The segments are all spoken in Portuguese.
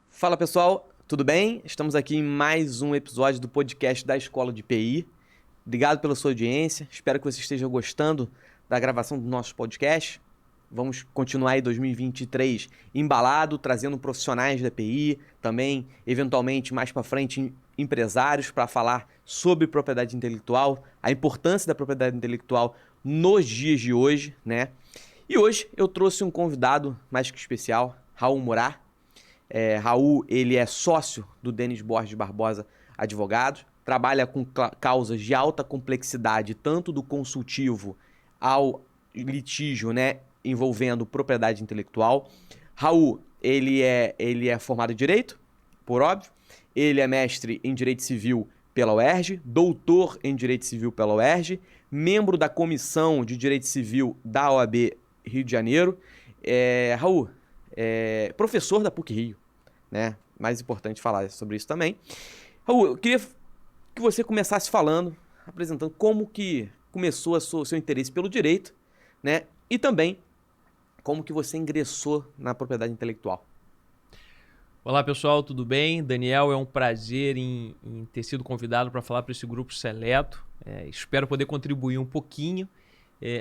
Fala pessoal, tudo bem? Estamos aqui em mais um episódio do podcast da Escola de PI. Obrigado pela sua audiência, espero que você esteja gostando da gravação do nosso podcast. Vamos continuar aí 2023 embalado, trazendo profissionais da PI, também eventualmente mais para frente empresários para falar sobre propriedade intelectual, a importância da propriedade intelectual nos dias de hoje, né? E hoje eu trouxe um convidado mais que especial, Raul Murat. Raul, ele é sócio do Denis Borges Barbosa Advogados, trabalha com causas de alta complexidade, tanto do consultivo ao litígio, né, envolvendo propriedade intelectual. Raul, ele é formado em Direito, por óbvio, ele é mestre em Direito Civil pela UERJ, doutor em Direito Civil pela UERJ, membro da Comissão de Direito Civil da OAB Rio de Janeiro. Raul, professor da PUC-Rio, né? Mais importante falar sobre isso também. Raul, eu queria que você começasse falando, apresentando como que começou o seu interesse pelo direito, né? E também como que você ingressou na propriedade intelectual. Olá pessoal, tudo bem? Daniel, é um prazer em ter sido convidado para falar para esse grupo seleto. Espero poder contribuir um pouquinho.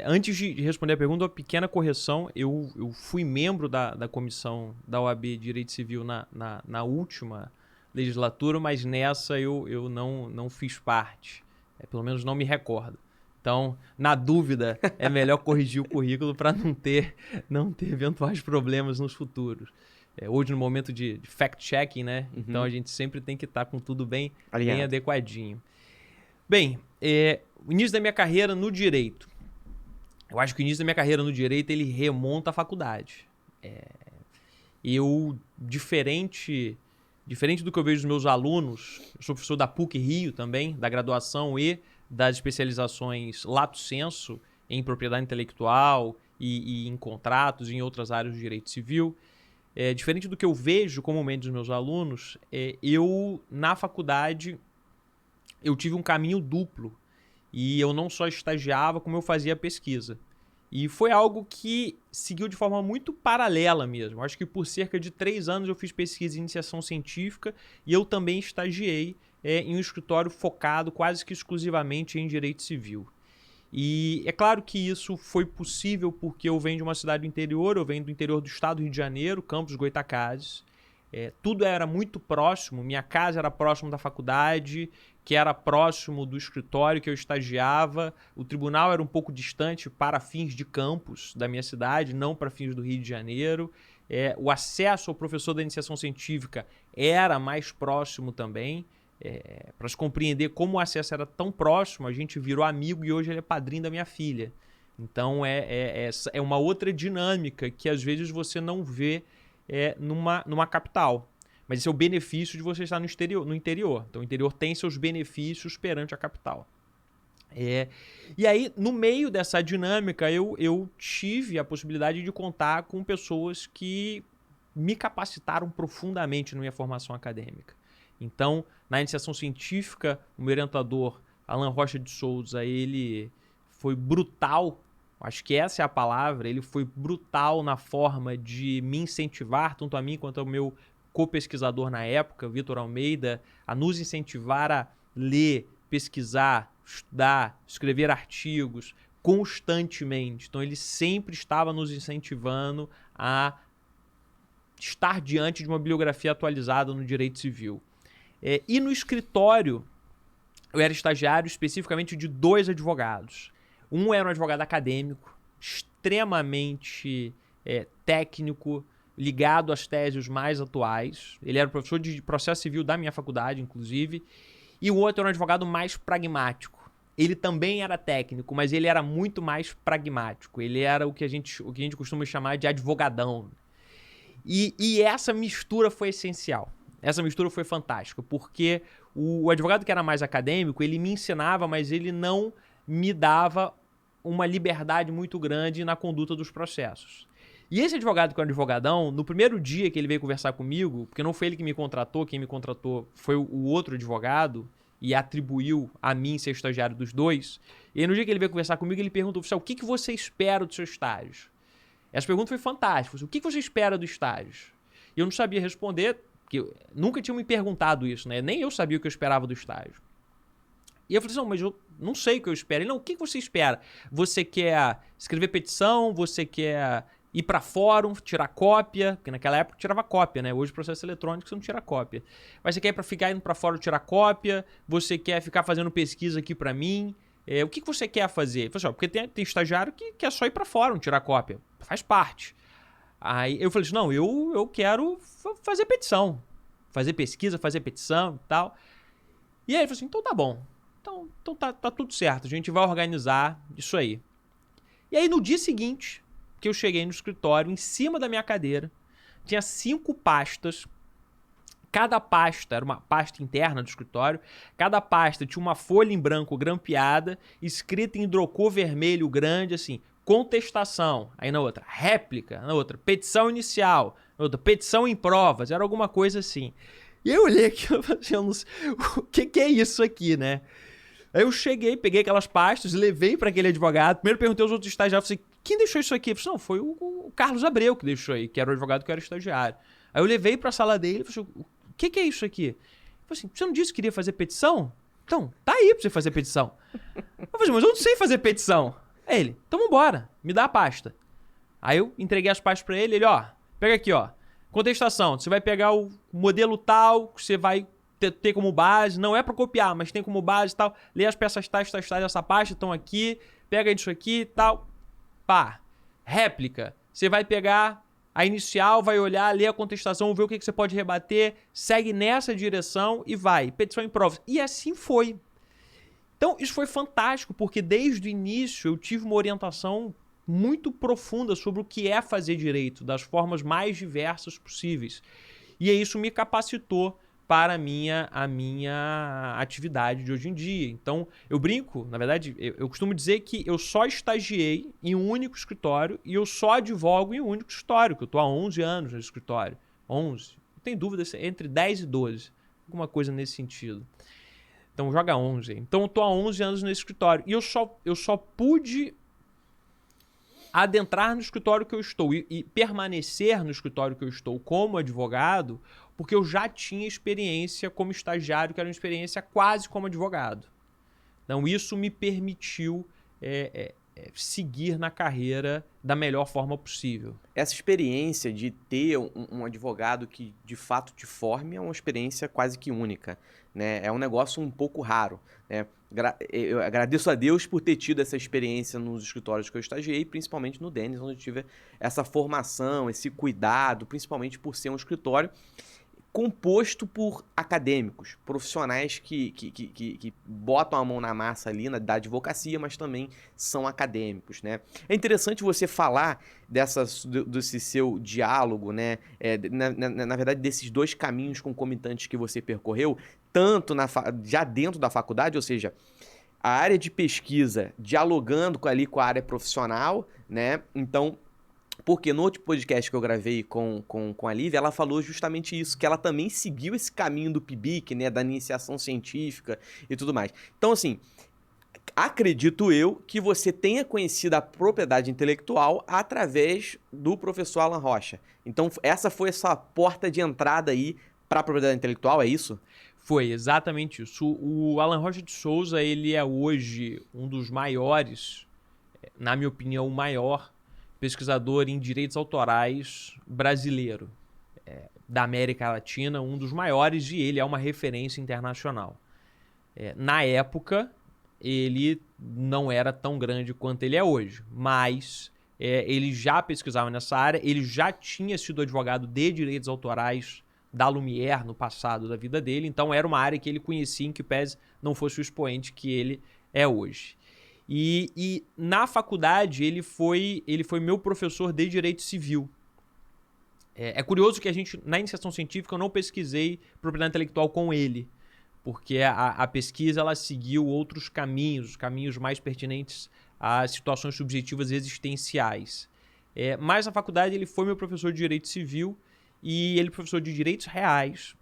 Antes de responder a pergunta, uma pequena correção. Eu fui membro da comissão da OAB Direito Civil na última legislatura, mas nessa eu não fiz parte. Pelo menos não me recordo. Então, na dúvida, é melhor corrigir o currículo para não ter eventuais problemas nos futuros. Hoje, no momento de fact-checking, né? Uhum. Então a gente sempre tem que estar com tudo bem adequadinho. Bem, o início da minha carreira no direito. Eu acho que o início da minha carreira no direito, ele remonta à faculdade. Eu, diferente do que eu vejo dos meus alunos, eu sou professor da PUC-Rio também, da graduação e das especializações lato sensu em propriedade intelectual e em contratos e em outras áreas do direito civil. Diferente do que eu vejo comumente dos meus alunos, eu, na faculdade, eu tive um caminho duplo. E eu não só estagiava, como eu fazia pesquisa. E foi algo que seguiu de forma muito paralela mesmo. Acho que por cerca de 3 anos eu fiz pesquisa e iniciação científica e eu também estagiei em um escritório focado quase que exclusivamente em direito civil. E é claro que isso foi possível porque eu venho de uma cidade do interior, eu venho do interior do estado do Rio de Janeiro, Campos Goytacazes. Tudo era muito próximo, minha casa era próximo da faculdade, que era próximo do escritório que eu estagiava, o tribunal era um pouco distante para fins de campus da minha cidade, não para fins do Rio de Janeiro. O acesso ao professor da iniciação científica era mais próximo também. Para se compreender como o acesso era tão próximo, a gente virou amigo e hoje ele é padrinho da minha filha. Então é uma outra dinâmica que às vezes você não vê numa capital. Mas esse é o benefício de você estar no interior. Então o interior tem seus benefícios perante a capital. E aí, no meio dessa dinâmica, eu tive a possibilidade de contar com pessoas que me capacitaram profundamente na minha formação acadêmica. Então, na iniciação científica, o meu orientador, Alan Rocha de Souza, ele foi brutal, acho que essa é a palavra, ele foi brutal na forma de me incentivar, tanto a mim quanto ao meu co-pesquisador na época, Vitor Almeida, a nos incentivar a ler, pesquisar, estudar, escrever artigos constantemente. Então, ele sempre estava nos incentivando a estar diante de uma bibliografia atualizada no direito civil. E no escritório, eu era estagiário especificamente de 2 advogados. Um era um advogado acadêmico, extremamente técnico, ligado às teses mais atuais. Ele era professor de processo civil da minha faculdade, inclusive. E o outro era um advogado mais pragmático. Ele também era técnico, mas ele era muito mais pragmático. Ele era o que a gente costuma chamar de advogadão. E essa mistura foi essencial. Essa mistura foi fantástica, porque o advogado que era mais acadêmico, ele me ensinava, mas ele não me dava uma liberdade muito grande na conduta dos processos. E esse advogado que é um advogadão, no primeiro dia que ele veio conversar comigo, porque não foi ele que me contratou, quem me contratou foi o outro advogado, e atribuiu a mim ser estagiário dos dois. E aí, no dia que ele veio conversar comigo, ele perguntou, oficial, o que você espera do seu estágio? Essa pergunta foi fantástica. O que você espera do estágio? E eu não sabia responder, porque nunca tinham me perguntado isso, né? Nem eu sabia o que eu esperava do estágio. E eu falei assim, não, mas eu não sei o que eu espero. Ele, não, o que você espera? Você quer escrever petição? Você quer ir para fórum, tirar cópia? Porque naquela época tirava cópia, né? Hoje, processo eletrônico, você não tira cópia. Mas você quer ficar indo para fórum tirar cópia? Você quer ficar fazendo pesquisa aqui para mim? O que você quer fazer? Ele falou assim, porque tem estagiário que quer só ir para fórum tirar cópia. Faz parte. Aí eu falei assim, não, eu quero fazer petição. Fazer pesquisa, fazer petição e tal. E aí ele falou assim, então tá bom. Então tá tudo certo, a gente vai organizar isso aí. E aí no dia seguinte, que eu cheguei no escritório, em cima da minha cadeira, tinha 5 pastas. Cada pasta era uma pasta interna do escritório. Cada pasta tinha uma folha em branco grampeada, escrita em hidrocor vermelho grande, assim, contestação. Aí na outra, réplica. Na outra, petição inicial. Na outra, petição em provas. Era alguma coisa assim. E eu olhei aqui e falei, eu não sei, o que é isso aqui, né? Aí eu cheguei, peguei aquelas pastas, levei para aquele advogado. Primeiro perguntei aos outros estagiários, falei, quem deixou isso aqui? Eu falei, não, foi o Carlos Abreu que deixou aí, que era o advogado que eu era estagiário. Aí eu levei para a sala dele e falei, o que é isso aqui? Ele falei assim, você não disse que queria fazer petição? Então, tá aí para você fazer petição. Eu falei, mas eu não sei fazer petição. Aí ele, então vambora, me dá a pasta. Aí eu entreguei as pastas para ele, ó, pega aqui, ó, contestação, você vai pegar o modelo tal, que você vai ter como base, não é para copiar, mas tem como base e tal, lê as peças tais dessa pasta, estão aqui, pega isso aqui e tal, pá. Réplica, você vai pegar a inicial, vai olhar, lê a contestação, ver o que você pode rebater, segue nessa direção e vai. Petição em provas. E assim foi. Então, isso foi fantástico, porque desde o início eu tive uma orientação muito profunda sobre o que é fazer direito, das formas mais diversas possíveis. E isso me capacitou para a minha atividade de hoje em dia. Então, eu brinco, na verdade, eu costumo dizer que eu só estagiei em um único escritório e eu só advogo em um único escritório, que eu estou há 11 anos no escritório. 11. Não tem dúvida, entre 10 e 12. Alguma coisa nesse sentido. Então, joga 11. Então, eu estou há 11 anos nesse escritório. E eu só pude adentrar no escritório que eu estou e permanecer no escritório que eu estou como advogado, porque eu já tinha experiência como estagiário, que era uma experiência quase como advogado. Então, isso me permitiu seguir na carreira da melhor forma possível. Essa experiência de ter um advogado que de fato te forme é uma experiência quase que única, né? É um negócio um pouco raro, né? Eu agradeço a Deus por ter tido essa experiência nos escritórios que eu estagiei, principalmente no Dennis, onde eu tive essa formação, esse cuidado, principalmente por ser um escritório composto por acadêmicos, profissionais que botam a mão na massa ali da advocacia, mas também são acadêmicos, né? É interessante você falar desse seu diálogo, né? Na verdade, desses dois caminhos concomitantes que você percorreu, tanto já dentro da faculdade, ou seja, a área de pesquisa dialogando ali com a área profissional, né? Então, porque no outro podcast que eu gravei com a Lívia, ela falou justamente isso, que ela também seguiu esse caminho do PIBIC, né, da iniciação científica e tudo mais. Então, assim, acredito eu que você tenha conhecido a propriedade intelectual através do professor Alan Rocha. Então, essa foi a sua porta de entrada aí para a propriedade intelectual, é isso? Foi exatamente isso. O Alan Rocha de Souza, ele é hoje um dos maiores, na minha opinião, o maior pesquisador em direitos autorais brasileiro, da América Latina, um dos maiores, e ele é uma referência internacional. Na época, ele não era tão grande quanto ele é hoje, mas ele já pesquisava nessa área, ele já tinha sido advogado de direitos autorais da Lumière no passado da vida dele, então era uma área que ele conhecia, em que pese não fosse o expoente que ele é hoje. E na faculdade ele foi meu professor de Direito Civil. É curioso que na iniciação científica eu não pesquisei propriedade intelectual com ele, porque a pesquisa ela seguiu outros caminhos, caminhos mais pertinentes a situações subjetivas existenciais. Mas na faculdade ele foi meu professor de Direito Civil e ele é professor de Direitos Reais,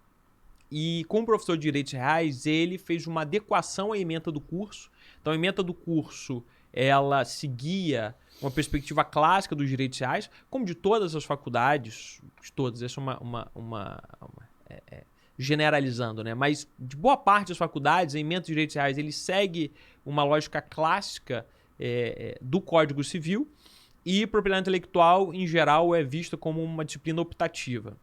E como professor de direitos reais, ele fez uma adequação à ementa do curso. Então, a ementa do curso, ela seguia uma perspectiva clássica dos direitos reais, como de todas as faculdades, de todas, essa é generalizando, né? Mas de boa parte das faculdades, a ementa dos direitos reais, ele segue uma lógica clássica do Código Civil, e propriedade intelectual, em geral, é vista como uma disciplina optativa.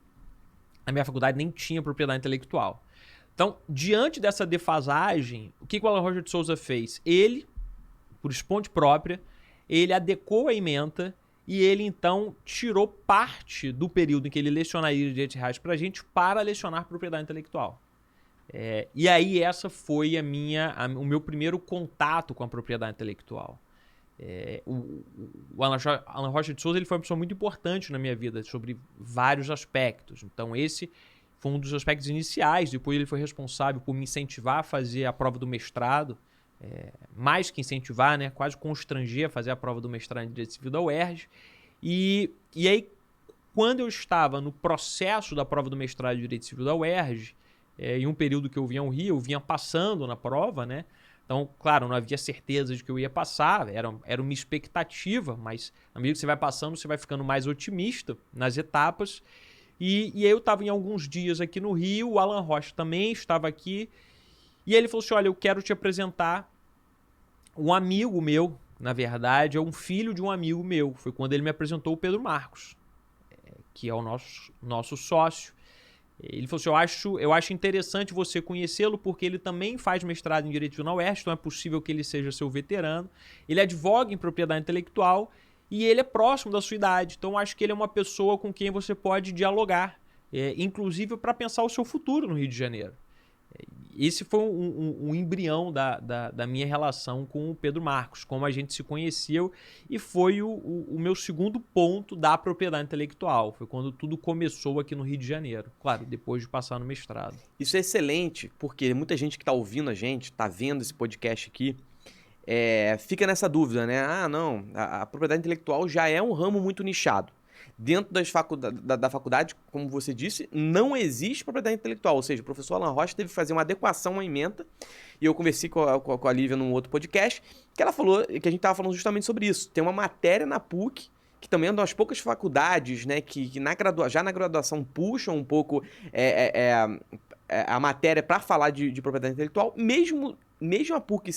A minha faculdade nem tinha propriedade intelectual. Então, diante dessa defasagem, o que o Alan Rocha de Souza fez? Ele, por esponte própria, ele adequou a ementa e ele, então, tirou parte do período em que ele lecionaria direitos reais para a gente para lecionar propriedade intelectual. E aí essa foi o meu primeiro contato com a propriedade intelectual. O Alan Rocha de Souza ele foi uma pessoa muito importante na minha vida sobre vários aspectos. Então esse foi um dos aspectos iniciais. Depois ele foi responsável por me incentivar a fazer a prova do mestrado. Mais que incentivar, né? Quase constranger a fazer a prova do mestrado em Direito Civil da UERJ. E aí, quando eu estava no processo da prova do mestrado em Direito Civil da UERJ, em um período que eu vinha ao Rio, eu vinha passando na prova, né? Então, claro, não havia certeza de que eu ia passar, era uma expectativa, mas à medida que você vai passando, você vai ficando mais otimista nas etapas. E aí eu estava em alguns dias aqui no Rio, o Alan Rocha também estava aqui, e ele falou assim, olha, eu quero te apresentar um amigo meu, na verdade, é um filho de um amigo meu. Foi quando ele me apresentou o Pedro Marcos, que é o nosso sócio. Ele falou assim, eu acho interessante você conhecê-lo porque ele também faz mestrado em Direito na UERJ, então é possível que ele seja seu veterano. Ele advoga em propriedade intelectual e ele é próximo da sua idade. Então acho que ele é uma pessoa com quem você pode dialogar, inclusive para pensar o seu futuro no Rio de Janeiro. Esse foi um embrião da minha relação com o Pedro Marcos, como a gente se conheceu, e foi o meu segundo ponto da propriedade intelectual. Foi quando tudo começou aqui no Rio de Janeiro. Claro, depois de passar no mestrado. Isso é excelente, porque muita gente que está ouvindo a gente, está vendo esse podcast aqui, fica nessa dúvida, né? Ah, não, a propriedade intelectual já é um ramo muito nichado. Dentro da faculdade, como você disse, não existe propriedade intelectual. Ou seja, o professor Alan Rocha teve que fazer uma adequação à ementa. E eu conversei com a Lívia num outro podcast, que ela falou, que a gente estava falando justamente sobre isso. Tem uma matéria na PUC, que também é uma das poucas faculdades, né, que já na graduação puxam um pouco a matéria para falar de propriedade intelectual, mesmo a PUC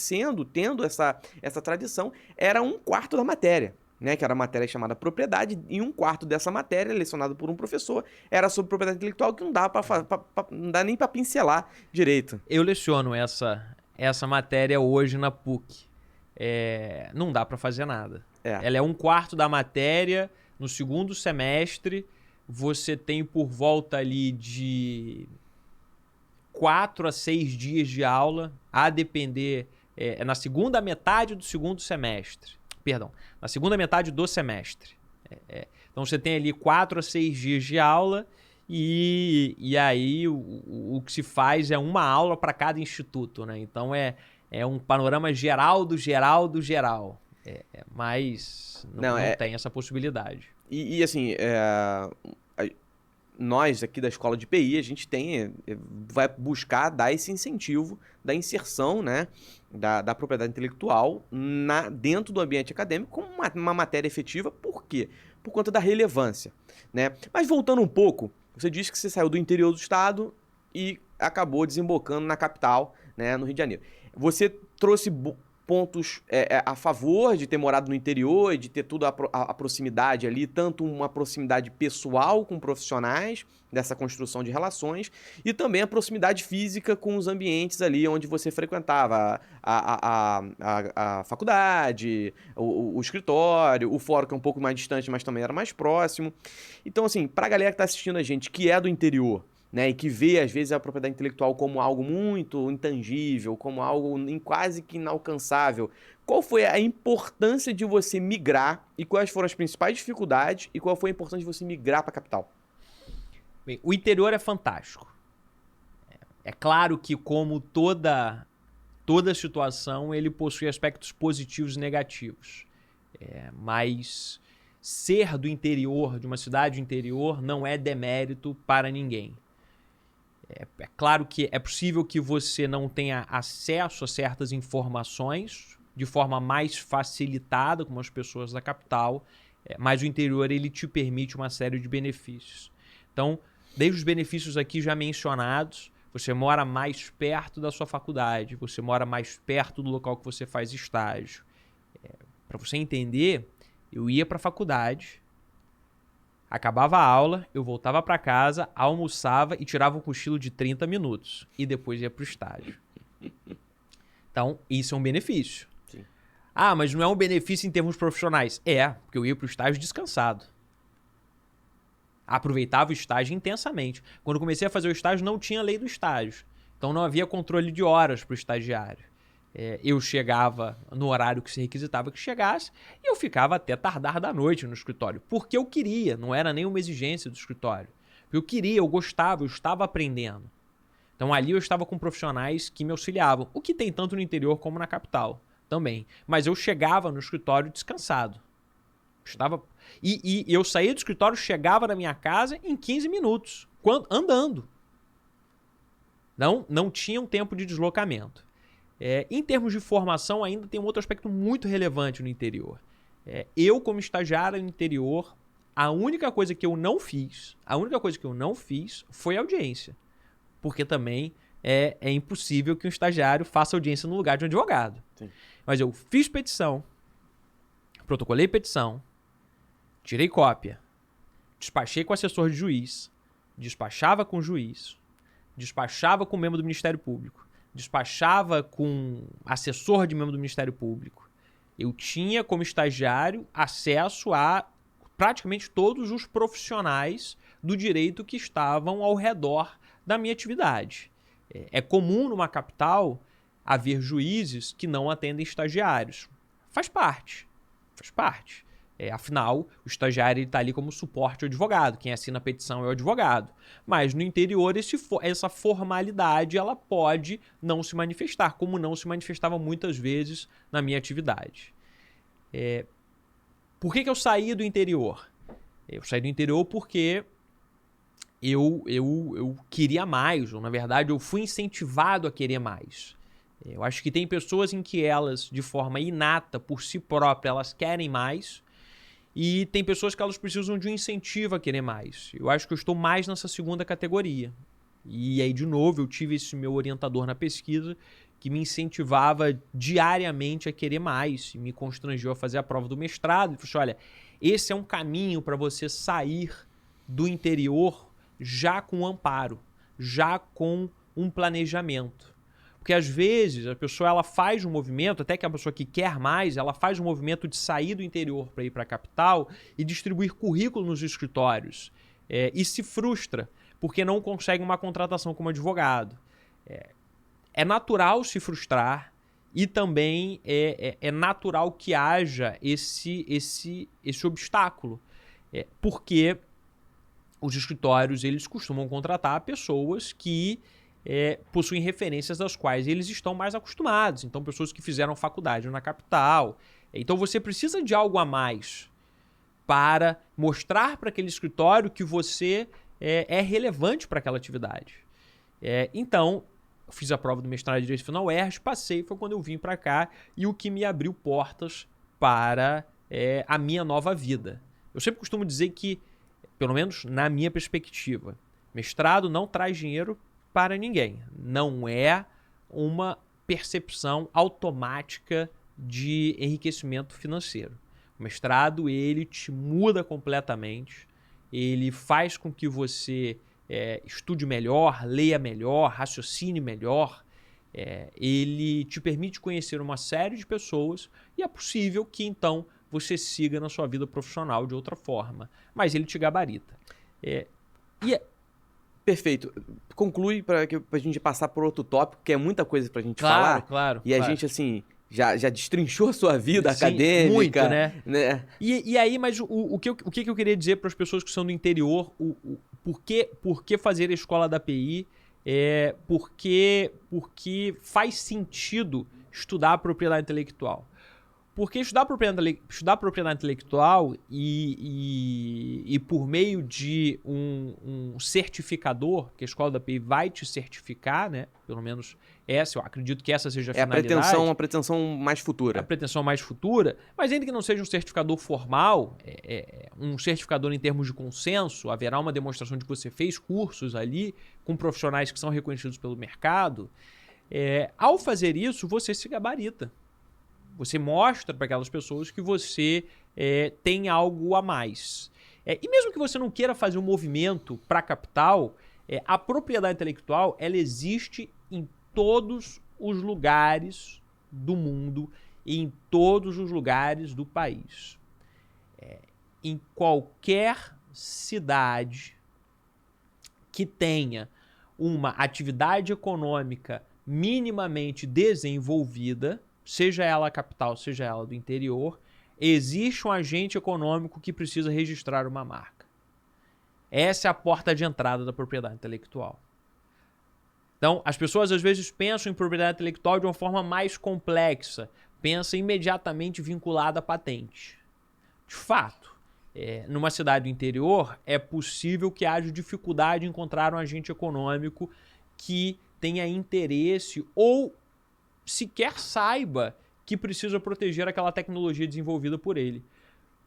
tendo essa tradição, era 1/4 da matéria. Né, que era a matéria chamada propriedade, e 1/4 dessa matéria, lecionada por um professor, era sobre propriedade intelectual, que não dá nem para pincelar direito. Eu leciono essa matéria hoje na PUC. Não dá para fazer nada. Ela é 1/4 da matéria. No segundo semestre, você tem por volta ali de 4 a 6 dias de aula, a depender, na segunda metade do segundo semestre. Perdão, na segunda metade do semestre. Então você tem ali 4 a 6 dias de aula e aí o que se faz é uma aula para cada instituto, né? Então é um panorama geral do geral. Mas não tem essa possibilidade. E assim, nós aqui da Escola de PI, a gente vai buscar dar esse incentivo da inserção, né, da propriedade intelectual dentro do ambiente acadêmico como uma matéria efetiva. Por quê? Por conta da relevância, né? Mas voltando um pouco, você disse que você saiu do interior do estado e acabou desembocando na capital, né, no Rio de Janeiro. Você trouxe pontos a favor de ter morado no interior e de ter tudo a proximidade ali, tanto uma proximidade pessoal com profissionais dessa construção de relações e também a proximidade física com os ambientes ali onde você frequentava a faculdade, o escritório, o fórum que é um pouco mais distante, mas também era mais próximo. Então, assim, pra galera que tá assistindo a gente, que é do interior, né, e que vê, às vezes, a propriedade intelectual como algo muito intangível, como algo quase que inalcançável. Qual foi a importância de você migrar e quais foram as principais dificuldades e qual foi a importância de você migrar para a capital? Bem, o interior é fantástico. É claro que, como toda situação, ele possui aspectos positivos e negativos. Mas ser do interior, de uma cidade interior, não é demérito para ninguém. É claro que é possível que você não tenha acesso a certas informações de forma mais facilitada, como as pessoas da capital, mas o interior ele te permite uma série de benefícios. Então, desde os benefícios aqui já mencionados, você mora mais perto da sua faculdade, você mora mais perto do local que você faz estágio. Para você entender, eu ia para a faculdade, acabava a aula, eu voltava para casa, almoçava e tirava um cochilo de 30 minutos. E depois ia para o estágio. Então, isso é um benefício. Sim. Ah, mas não é um benefício em termos profissionais. Porque eu ia para o estágio descansado. Aproveitava o estágio intensamente. Quando eu comecei a fazer o estágio, não tinha lei do estágio. Então, não havia controle de horas para o estagiário. Eu chegava no horário que se requisitava que chegasse e eu ficava até tardar da noite no escritório. Porque eu queria, não era nenhuma exigência do escritório. Eu queria, eu gostava, eu estava aprendendo. Então ali eu estava com profissionais que me auxiliavam, o que tem tanto no interior como na capital também. Mas eu chegava no escritório descansado. E eu saía do escritório, chegava na minha casa em 15 minutos, andando. Não tinha um tempo de deslocamento. Em termos de formação, ainda tem um outro aspecto muito relevante no interior. Eu, como estagiário no interior, a única coisa que eu não fiz foi audiência. Porque também é impossível que um estagiário faça audiência no lugar de um advogado. Sim. Mas eu fiz petição, protocolei petição, tirei cópia, despachei com o assessor de juiz, despachava com o juiz, despachava com o membro do Ministério Público, despachava com assessor de membro do Ministério Público. Eu tinha, como estagiário, acesso a praticamente todos os profissionais do direito que estavam ao redor da minha atividade. É comum numa capital haver juízes que não atendem estagiários. Faz parte. Afinal, o estagiário está ali como suporte ao advogado. Quem assina a petição é o advogado. Mas no interior, essa formalidade ela pode não se manifestar, como não se manifestava muitas vezes na minha atividade. Por que eu saí do interior? Eu saí do interior porque eu queria mais, ou na verdade eu fui incentivado a querer mais. Eu acho que tem pessoas em que elas, de forma inata, por si próprias, elas querem mais, e tem pessoas que elas precisam de um incentivo a querer mais. Eu acho que eu estou mais nessa segunda categoria. E aí, de novo, eu tive esse meu orientador na pesquisa que me incentivava diariamente a querer mais, e me constrangeu a fazer a prova do mestrado. Ele falou assim, olha, esse é um caminho para você sair do interior já com amparo, já com um planejamento. Porque às vezes a pessoa ela faz um movimento, até que a pessoa que quer mais, ela faz um movimento de sair do interior para ir para a capital e distribuir currículo nos escritórios. E se frustra, porque não consegue uma contratação como advogado. É natural se frustrar e também é natural que haja esse obstáculo. Porque os escritórios eles costumam contratar pessoas que possuem referências das quais eles estão mais acostumados. Então, pessoas que fizeram faculdade na capital. Então, você precisa de algo a mais para mostrar para aquele escritório que você é relevante para aquela atividade. Então, eu fiz a prova do mestrado de Direito na UERJ, passei, foi quando eu vim para cá e o que me abriu portas para a minha nova vida. Eu sempre costumo dizer que, pelo menos na minha perspectiva, mestrado não traz dinheiro para ninguém. Não é uma percepção automática de enriquecimento financeiro. O mestrado, ele te muda completamente, ele faz com que você estude melhor, leia melhor, raciocine melhor, ele te permite conhecer uma série de pessoas e é possível que, então, você siga na sua vida profissional de outra forma. Mas ele te gabarita. Perfeito. Conclui para a gente passar por outro tópico, que é muita coisa para a gente falar. Claro. E a gente, assim, já destrinchou a sua vida Sim, acadêmica. Muito, né? E aí, mas o que eu queria dizer para as pessoas que são do interior, por que fazer a escola da PI? Porque faz sentido estudar a propriedade intelectual. Porque estudar propriedade intelectual e por meio de um certificador, que a escola da PI vai te certificar, né? Pelo menos essa, eu acredito que essa seja a finalidade. A pretensão mais futura. A pretensão mais futura, mas ainda que não seja um certificador formal, um certificador em termos de consenso, haverá uma demonstração de que você fez cursos ali com profissionais que são reconhecidos pelo mercado. Ao fazer isso, você se gabarita. Você mostra para aquelas pessoas que você tem algo a mais. E mesmo que você não queira fazer um movimento para capital, a propriedade intelectual ela existe em todos os lugares do mundo e em todos os lugares do país. Em qualquer cidade que tenha uma atividade econômica minimamente desenvolvida, seja ela a capital, seja ela do interior, existe um agente econômico que precisa registrar uma marca. Essa é a porta de entrada da propriedade intelectual. Então, as pessoas às vezes pensam em propriedade intelectual de uma forma mais complexa, pensam imediatamente vinculada à patente. De fato, numa cidade do interior, é possível que haja dificuldade em encontrar um agente econômico que tenha interesse ou sequer saiba que precisa proteger aquela tecnologia desenvolvida por ele.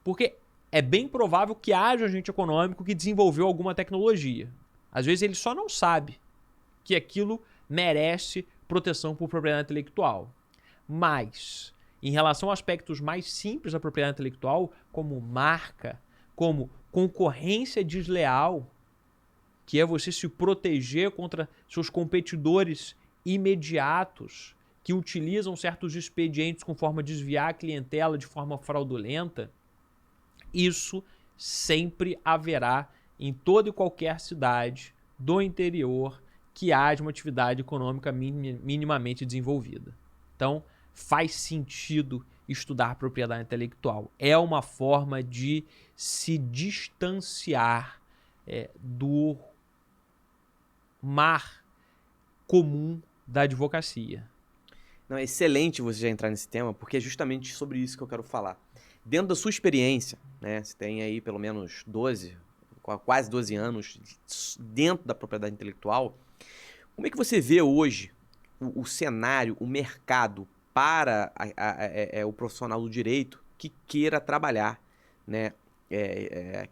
Porque é bem provável que haja agente econômico que desenvolveu alguma tecnologia. Às vezes ele só não sabe que aquilo merece proteção por propriedade intelectual. Mas, em relação a aspectos mais simples da propriedade intelectual, como marca, como concorrência desleal, que é você se proteger contra seus competidores imediatos, que utilizam certos expedientes com forma de desviar a clientela de forma fraudulenta, isso sempre haverá em toda e qualquer cidade do interior que haja uma atividade econômica minimamente desenvolvida. Então, faz sentido estudar propriedade intelectual. É uma forma de se distanciar do mar comum da advocacia. Não, é excelente você já entrar nesse tema, porque é justamente sobre isso que eu quero falar. Dentro da sua experiência, né, você tem aí pelo menos quase 12 anos dentro da propriedade intelectual, como é que você vê hoje o cenário, o mercado para o profissional do direito que queira trabalhar, né?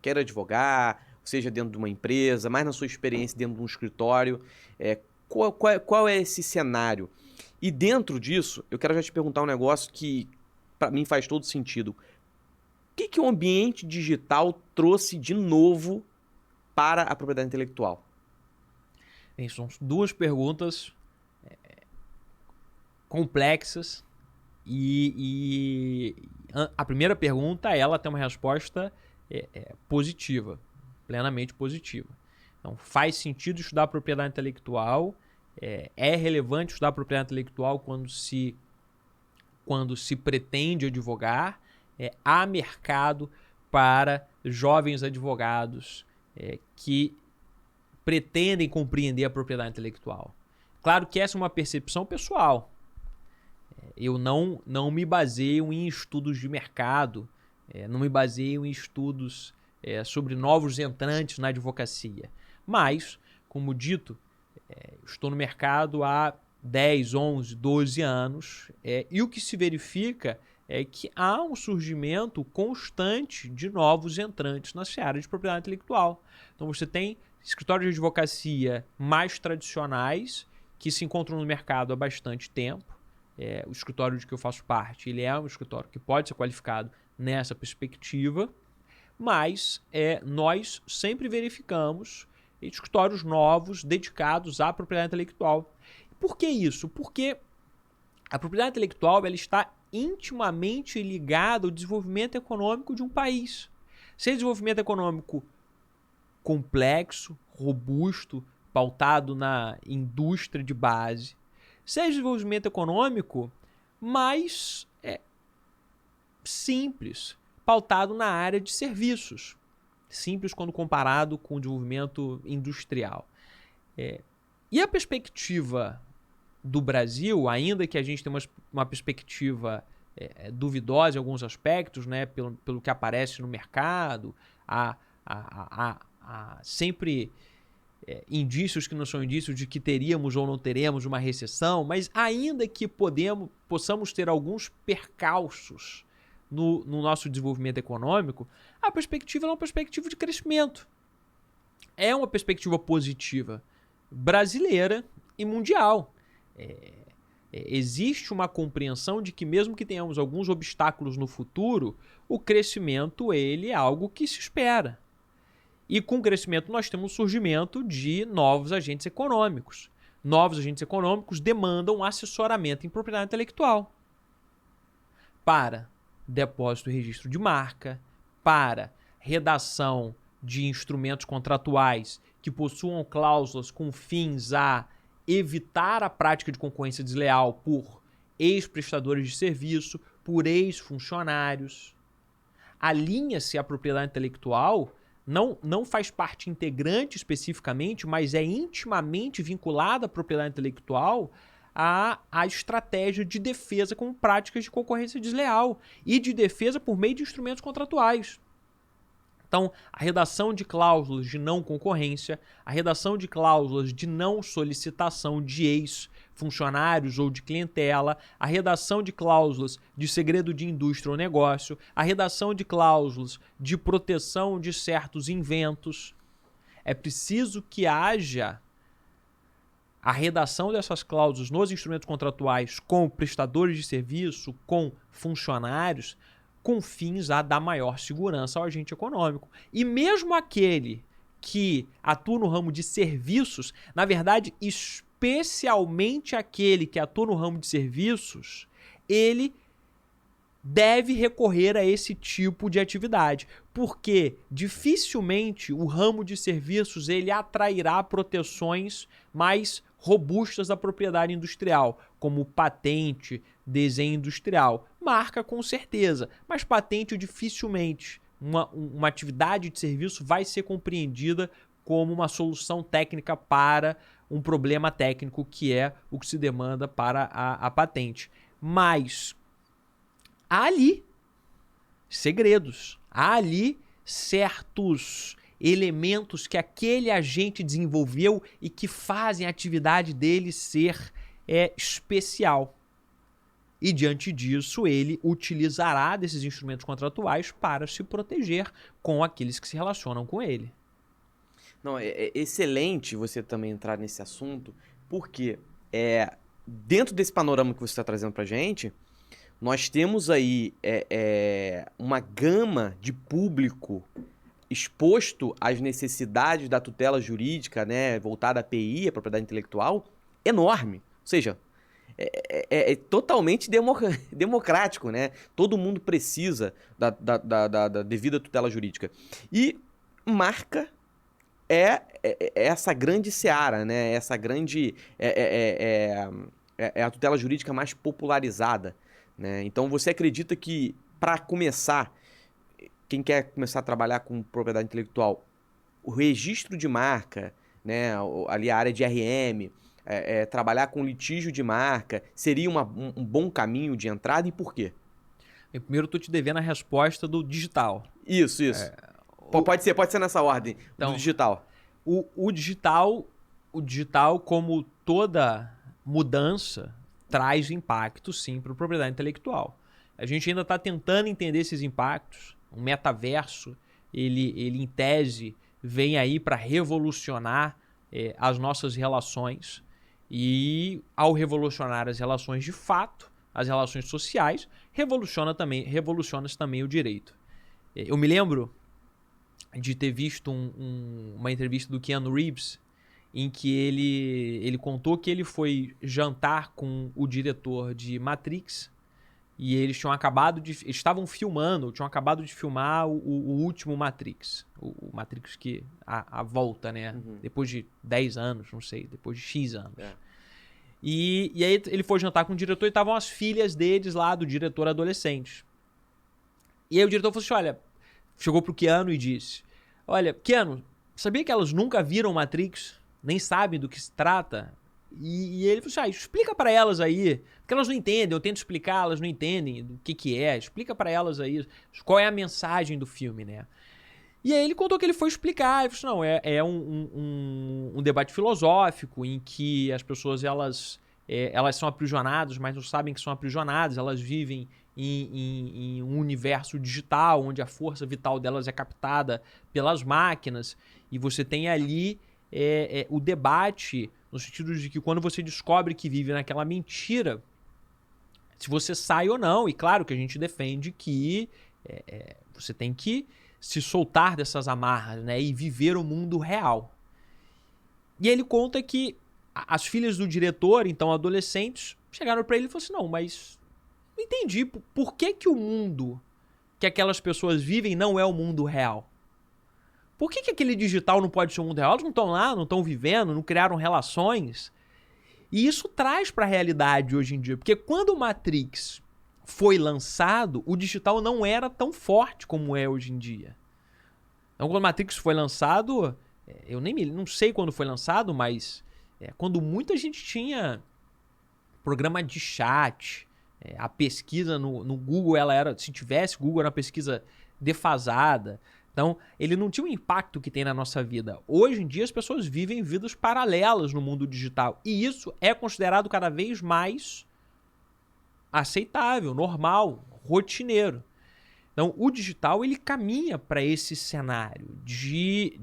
Queira advogar, seja dentro de uma empresa, mais na sua experiência dentro de um escritório, qual é esse cenário? E dentro disso, eu quero já te perguntar um negócio que para mim faz todo sentido. O que o ambiente digital trouxe de novo para a propriedade intelectual? Bem, são duas perguntas complexas e a primeira pergunta ela tem uma resposta positiva, plenamente positiva. Então, faz sentido estudar propriedade intelectual, é relevante estudar propriedade intelectual quando se pretende advogar, há mercado para jovens advogados que pretendem compreender a propriedade intelectual. Claro que essa é uma percepção pessoal. Eu não me baseio em estudos de mercado, não me baseio em estudos sobre novos entrantes na advocacia. Mas, como dito, estou no mercado há 10, 11, 12 anos e o que se verifica é que há um surgimento constante de novos entrantes na seara de propriedade intelectual. Então você tem escritórios de advocacia mais tradicionais que se encontram no mercado há bastante tempo. O escritório de que eu faço parte, ele é um escritório que pode ser qualificado nessa perspectiva, mas nós sempre verificamos escritórios novos dedicados à propriedade intelectual. Por que isso? Porque a propriedade intelectual ela está intimamente ligada ao desenvolvimento econômico de um país. Se é desenvolvimento econômico complexo, robusto, pautado na indústria de base, seja desenvolvimento econômico mais simples, pautado na área de serviços. Simples quando comparado com o desenvolvimento industrial. E a perspectiva do Brasil, ainda que a gente tenha uma perspectiva duvidosa em alguns aspectos, né? Pelo que aparece no mercado, há sempre indícios que não são indícios de que teríamos ou não teremos uma recessão, mas ainda que possamos ter alguns percalços no nosso desenvolvimento econômico, a perspectiva é uma perspectiva de crescimento. É uma perspectiva positiva, brasileira e mundial. Existe uma compreensão de que mesmo que tenhamos alguns obstáculos no futuro, o crescimento ele é algo que se espera. E com o crescimento nós temos o surgimento de novos agentes econômicos. Novos agentes econômicos demandam assessoramento em propriedade intelectual para depósito e registro de marca, para redação de instrumentos contratuais que possuam cláusulas com fins a evitar a prática de concorrência desleal por ex-prestadores de serviço, por ex-funcionários. Alinha-se a propriedade intelectual, não faz parte integrante especificamente, mas é intimamente vinculada à propriedade intelectual à estratégia de defesa com práticas de concorrência desleal e de defesa por meio de instrumentos contratuais. Então, a redação de cláusulas de não concorrência, a redação de cláusulas de não solicitação de ex-funcionários ou de clientela, a redação de cláusulas de segredo de indústria ou negócio, a redação de cláusulas de proteção de certos inventos. É preciso que haja a redação dessas cláusulas nos instrumentos contratuais com prestadores de serviço, com funcionários, com fins a dar maior segurança ao agente econômico. E mesmo aquele que atua no ramo de serviços, na verdade, especialmente aquele que atua no ramo de serviços, ele deve recorrer a esse tipo de atividade, porque dificilmente o ramo de serviços ele atrairá proteções mais robustas da propriedade industrial, como patente, desenho industrial. Marca com certeza, mas patente dificilmente. Uma atividade de serviço vai ser compreendida como uma solução técnica para um problema técnico, que é o que se demanda para a patente. Mas há ali segredos, há ali certos elementos que aquele agente desenvolveu e que fazem a atividade dele ser especial. E diante disso, ele utilizará desses instrumentos contratuais para se proteger com aqueles que se relacionam com ele. Não, é excelente você também entrar nesse assunto, porque dentro desse panorama que você está trazendo para a gente, nós temos aí uma gama de público exposto às necessidades da tutela jurídica, né, voltada à PI, à propriedade intelectual, enorme. Ou seja, é totalmente democrático, né? Todo mundo precisa da devida tutela jurídica. E marca essa grande seara, né? Essa grande... é a tutela jurídica mais popularizada, né? Então, você acredita que, para começar, quem quer começar a trabalhar com propriedade intelectual, o registro de marca, né? Ali a área de RM, trabalhar com litígio de marca, seria um bom caminho de entrada, e por quê? Primeiro, eu estou te devendo a resposta do digital. Isso. Pode ser nessa ordem, então, do digital. O digital, como toda mudança, traz impacto, sim, para a propriedade intelectual. A gente ainda está tentando entender esses impactos. O metaverso, ele em tese, vem aí para revolucionar as nossas relações. E, ao revolucionar as relações de fato, as relações sociais, revoluciona-se também o direito. Eu me lembro de ter visto uma entrevista do Keanu Reeves, em que ele contou que ele foi jantar com o diretor de Matrix, e eles tinham acabado tinham acabado de filmar o último Matrix. O Matrix que a volta, né? Uhum. Depois de 10 anos, não sei, depois de X anos. E aí ele foi jantar com o diretor e estavam as filhas deles lá, do diretor adolescente. E aí o diretor falou assim, chegou pro Keanu e disse, olha, Keanu, sabia que elas nunca viram Matrix? Nem sabem do que se trata? E ele falou assim, explica para elas aí, porque elas não entendem, eu tento explicar, elas não entendem o que é, explica para elas aí qual é a mensagem do filme, né? E aí ele contou que ele foi explicar, ele falou assim, não, é um debate filosófico em que as pessoas, elas são aprisionadas, mas não sabem que são aprisionadas, elas vivem em um universo digital, onde a força vital delas é captada pelas máquinas, e você tem ali o debate, no sentido de que quando você descobre que vive naquela mentira, se você sai ou não, e claro que a gente defende que você tem que se soltar dessas amarras, né, e viver o mundo real. E ele conta que as filhas do diretor, então adolescentes, chegaram para ele e falaram assim, não, mas não entendi, por que o mundo que aquelas pessoas vivem não é o mundo real? Por que aquele digital não pode ser o mundo real? Elas não estão lá, não estão vivendo, não criaram relações. E isso traz para a realidade hoje em dia, porque quando o Matrix foi lançado, o digital não era tão forte como é hoje em dia. Então, quando o Matrix foi lançado, eu não sei quando foi lançado, mas quando muita gente tinha programa de chat, a pesquisa no Google, ela era, se tivesse Google, era uma pesquisa defasada. Então, ele não tinha o impacto que tem na nossa vida. Hoje em dia, as pessoas vivem vidas paralelas no mundo digital. E isso é considerado cada vez mais aceitável, normal, rotineiro. Então, o digital, ele caminha para esse cenário de,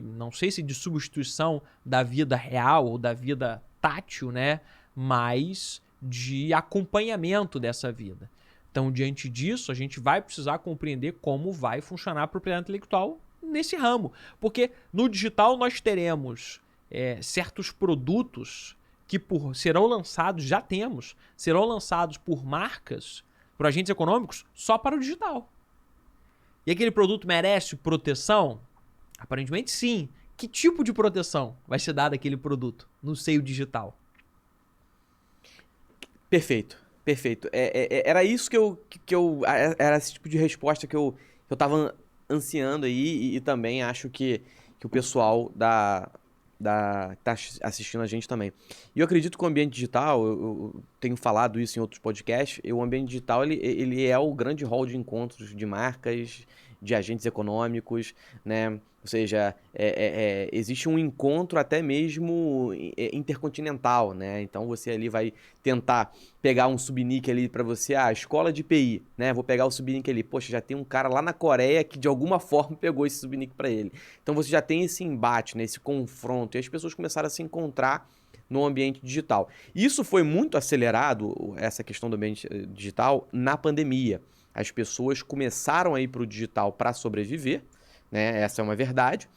não sei se de substituição da vida real ou da vida tátil, né? Mas de acompanhamento dessa vida. Então, diante disso, a gente vai precisar compreender como vai funcionar a propriedade intelectual nesse ramo. Porque no digital nós teremos certos produtos que serão lançados, já temos, serão lançados por marcas, por agentes econômicos, só para o digital. E aquele produto merece proteção? Aparentemente sim. Que tipo de proteção vai ser dada àquele produto no seio digital? Perfeito, perfeito. Era isso era esse tipo de resposta que eu tava ansiando aí e também acho que o pessoal tá assistindo a gente também. E eu acredito que o ambiente digital, eu tenho falado isso em outros podcasts, o ambiente digital ele é o grande hall de encontros de marcas, de agentes econômicos, né? Ou seja, existe um encontro até mesmo intercontinental, né? Então você ali vai tentar pegar um subnick ali para você, escola de PI, né? Vou pegar o subnick ali, poxa, já tem um cara lá na Coreia que de alguma forma pegou esse subnick para ele. Então você já tem esse embate, né? Esse confronto, e as pessoas começaram a se encontrar no ambiente digital. Isso foi muito acelerado, essa questão do ambiente digital, na pandemia. As pessoas começaram a ir para o digital para sobreviver, né? Essa é uma verdade.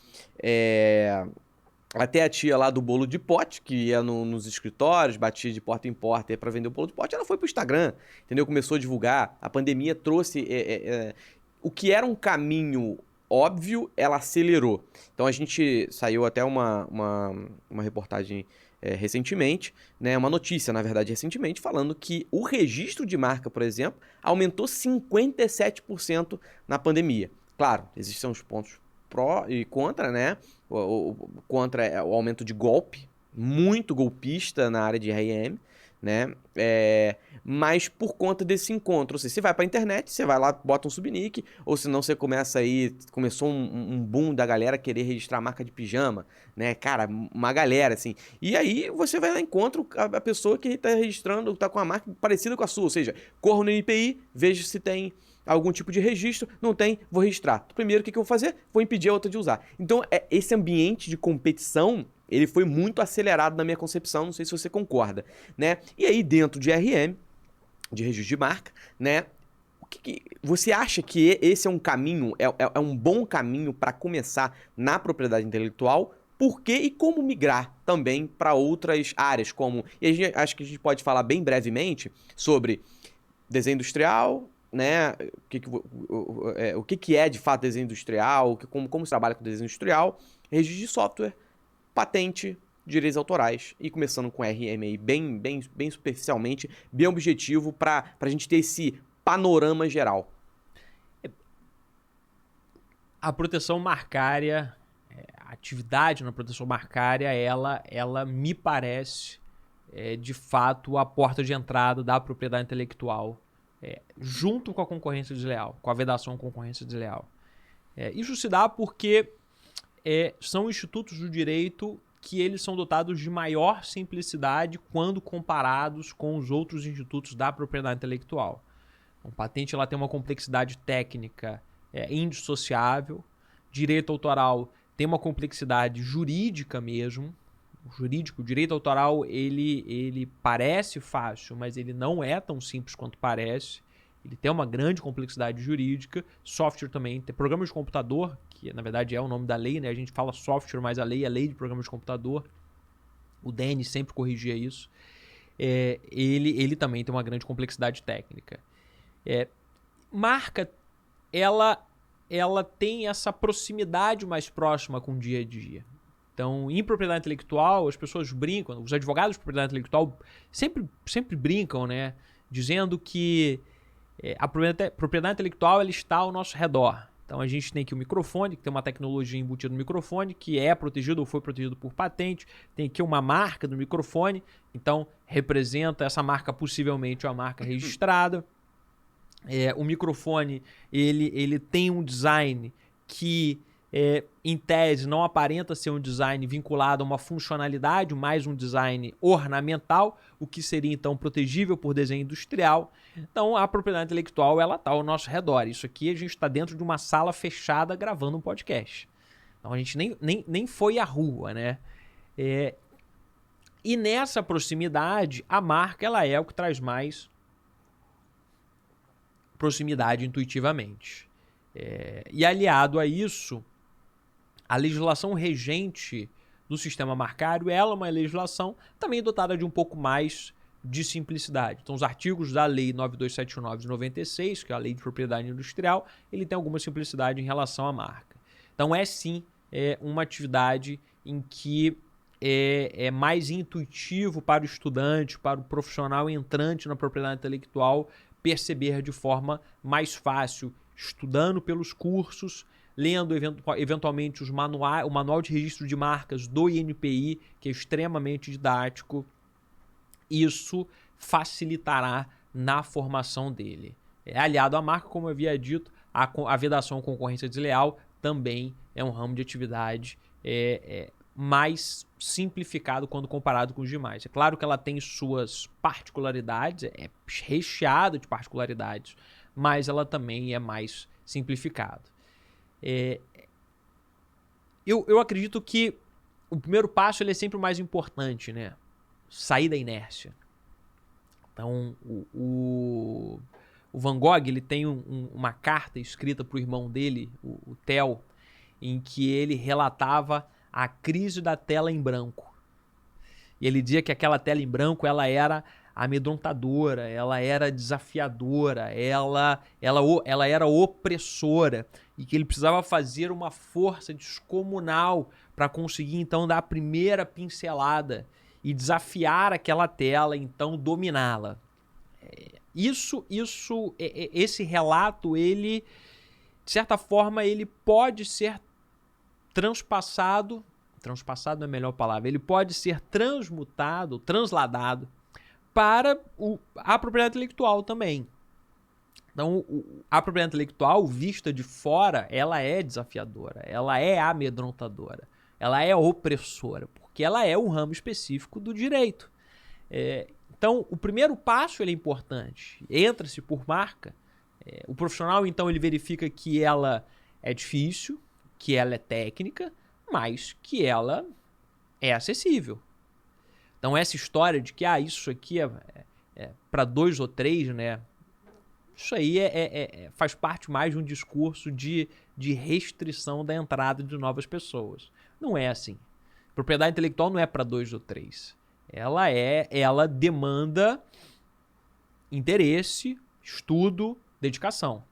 Até a tia lá do bolo de pote, que ia nos escritórios, batia de porta em porta para vender o bolo de pote, ela foi pro Instagram, entendeu? Começou a divulgar. A pandemia trouxe o que era um caminho óbvio, ela acelerou. Então a gente saiu até uma reportagem recentemente, né? Uma notícia, na verdade, recentemente, falando que o registro de marca, por exemplo, aumentou 57% na pandemia. Claro, existem os pontos pró e contra, né? Contra é o aumento de golpe, muito golpista na área de RM, né? Mas por conta desse encontro, ou seja, você vai para a internet, você vai lá, bota um subnick, ou senão você começou um boom da galera querer registrar a marca de pijama, né? Cara, uma galera, assim. E aí você vai lá e encontra a pessoa que está registrando, está com a marca parecida com a sua, ou seja, corro no NPI, vejo se tem algum tipo de registro, não tem, vou registrar. Primeiro, o que eu vou fazer? Vou impedir a outra de usar. Então, esse ambiente de competição, ele foi muito acelerado na minha concepção, não sei se você concorda, né? E aí, dentro de RM, de registro de marca, né? Você acha que esse é um caminho, é um bom caminho para começar na propriedade intelectual? Por quê e como migrar também para outras áreas, como... E acho que a gente pode falar bem brevemente sobre desenho industrial, né? O que é de fato desenho industrial, como se trabalha com desenho industrial, registro de software, patente, direitos autorais, e começando com RM aí bem superficialmente, bem objetivo para a gente ter esse panorama geral. A proteção marcária, a atividade na proteção marcária, ela me parece de fato, a porta de entrada da propriedade intelectual, junto com a concorrência desleal, com a vedação à concorrência desleal. Isso se dá porque são institutos do direito que eles são dotados de maior simplicidade quando comparados com os outros institutos da propriedade intelectual. A patente ela tem uma complexidade técnica indissociável, direito autoral tem uma complexidade jurídica mesmo. O direito autoral ele parece fácil, mas ele não é tão simples quanto parece. Ele tem uma grande complexidade jurídica. Software também. Tem programas de computador, que na verdade é o nome da lei, né? A gente fala software, mas a lei é a lei de programas de computador. O DN sempre corrigia isso. Ele também tem uma grande complexidade técnica. Marca, ela tem essa proximidade mais próxima com o dia a dia. Então, em propriedade intelectual, as pessoas brincam, os advogados de propriedade intelectual sempre brincam, né? Dizendo que a propriedade intelectual ela está ao nosso redor. Então, a gente tem aqui o microfone, que tem uma tecnologia embutida no microfone, que é protegido ou foi protegido por patente. Tem aqui uma marca do microfone, então representa essa marca possivelmente uma marca registrada. O microfone ele tem um design que, em tese, não aparenta ser um design vinculado a uma funcionalidade, mas um design ornamental, o que seria, então, protegível por desenho industrial. Então, a propriedade intelectual ela está ao nosso redor. Isso aqui a gente está dentro de uma sala fechada gravando um podcast. Então, a gente nem foi à rua, né? E nessa proximidade, a marca ela é o que traz mais proximidade intuitivamente. E aliado a isso, a legislação regente do sistema marcário ela é uma legislação também dotada de um pouco mais de simplicidade. Então, os artigos da Lei 9279 de 96, que é a Lei de Propriedade Industrial, ele tem alguma simplicidade em relação à marca. Então, sim uma atividade em que é mais intuitivo para o estudante, para o profissional entrante na propriedade intelectual, perceber de forma mais fácil, estudando pelos cursos, lendo eventualmente o manual de registro de marcas do INPI, que é extremamente didático. Isso facilitará na formação dele. Aliado à marca, como eu havia dito, a vedação à concorrência desleal também é um ramo de atividade mais simplificado quando comparado com os demais. É claro que ela tem suas particularidades, é recheada de particularidades, mas ela também é mais simplificada. Eu acredito que o primeiro passo ele é sempre o mais importante, né? Sair da inércia. Então, o Van Gogh ele tem uma carta escrita para o irmão dele, o Theo, em que ele relatava a crise da tela em branco. E ele dizia que aquela tela em branco ela era amedrontadora, ela era desafiadora, ela era opressora e que ele precisava fazer uma força descomunal para conseguir então dar a primeira pincelada e desafiar aquela tela, então dominá-la. Esse relato, ele, de certa forma, ele pode ser transpassado não é a melhor palavra, ele pode ser transmutado, transladado para a propriedade intelectual também. Então, a propriedade intelectual, vista de fora, ela é desafiadora, ela é amedrontadora, ela é opressora, porque ela é um ramo específico do direito. Então, o primeiro passo ele é importante. Entra-se por marca. O profissional, então, ele verifica que ela é difícil, que ela é técnica, mas que ela é acessível. Então, essa história de que isso aqui é para 2 ou 3, né? Isso aí faz parte mais de um discurso de restrição da entrada de novas pessoas. Não é assim. Propriedade intelectual não é para 2 ou 3. Ela demanda interesse, estudo, dedicação.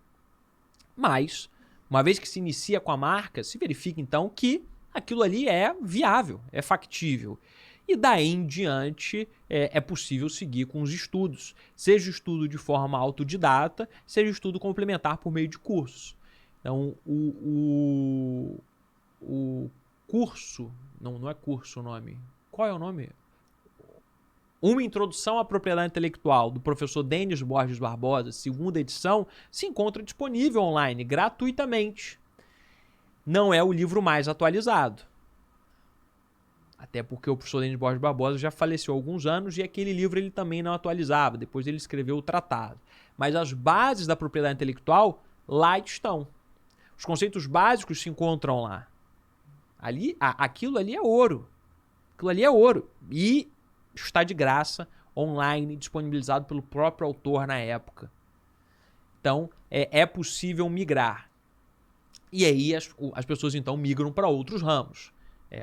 Mas, uma vez que se inicia com a marca, se verifica então que aquilo ali é viável, é factível. E daí em diante é possível seguir com os estudos. Seja estudo de forma autodidata, seja estudo complementar por meio de cursos. Então, o curso... Não é curso o nome. Qual é o nome? Uma Introdução à Propriedade Intelectual, do professor Denis Borges Barbosa, segunda edição, se encontra disponível online, gratuitamente. Não é o livro mais atualizado. Até porque o professor Denis Borges Barbosa já faleceu há alguns anos e aquele livro ele também não atualizava. Depois ele escreveu o tratado. Mas as bases da propriedade intelectual lá estão. Os conceitos básicos se encontram lá. Aquilo ali é ouro. Aquilo ali é ouro. E está de graça, online, disponibilizado pelo próprio autor na época. Então, é possível migrar. E aí as pessoas, então, migram para outros ramos.